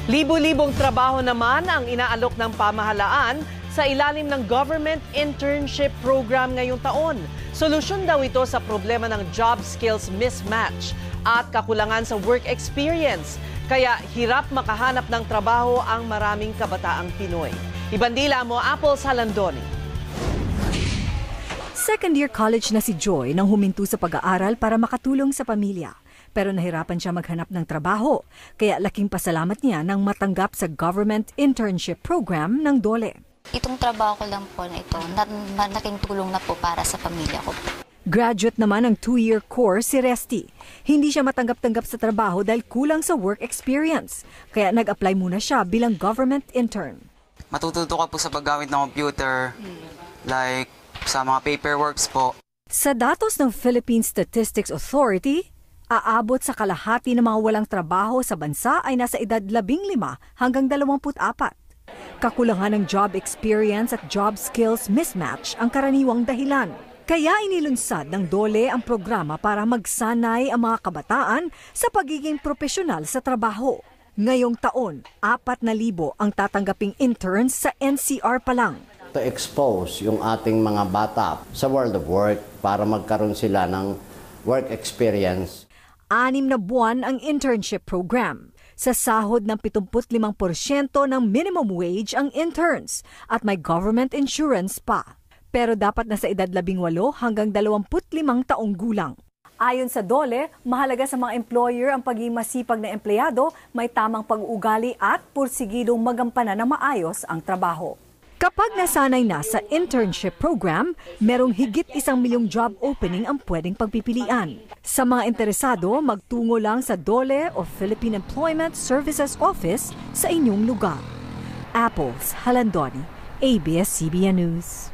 Libo-libong trabaho naman ang inaalok ng pamahalaan sa ilalim ng Government Internship Program ngayong taon. Solusyon daw ito sa problema ng job skills mismatch at kakulangan sa work experience. Kaya hirap makahanap ng trabaho ang maraming kabataang Pinoy. Ibandila mo, Apple Salandoni. Second-year college na si Joy nang huminto sa pag-aaral para makatulong sa pamilya. Pero nahirapan siya maghanap ng trabaho, kaya laking pasalamat niya nang matanggap sa Government Internship Program ng DOLE. Itong trabaho ko lang po na ito, malaking tulong na po para sa pamilya ko. Graduate naman ng 2-year course si Resty. Hindi siya matanggap-tanggap sa trabaho dahil kulang sa work experience, kaya nag-apply muna siya bilang government intern. Matututo ka po sa paggamit ng computer, like sa mga paperworks po. Sa datos ng Philippine Statistics Authority, aabot sa kalahati ng mga walang trabaho sa bansa ay nasa edad 15 hanggang 24. Kakulangan ng job experience at job skills mismatch ang karaniwang dahilan. Kaya inilunsad ng DOLE ang programa para magsanay ang mga kabataan sa pagiging profesional sa trabaho. Ngayong taon, 4,000 ang tatanggaping interns sa NCR pa lang. To expose yung ating mga bata sa world of work para magkaroon sila ng work experience. 6 na buwan ang internship program. Sa sahod ng 75% ng minimum wage ang interns at may government insurance pa. Pero dapat na sa edad 18 hanggang 25 taong gulang. Ayon sa DOLE, mahalaga sa mga employer ang pagiging masipag na empleyado, may tamang pag-uugali at pursigilong magampanan na maayos ang trabaho. Kapag nasanay na sa internship program, merong higit 1 milyong job opening ang pwedeng pagpipilian. Sa mga interesado, magtungo lang sa DOLE o Philippine Employment Services Office sa inyong lugar. Apple Salandoni, ABS-CBN News.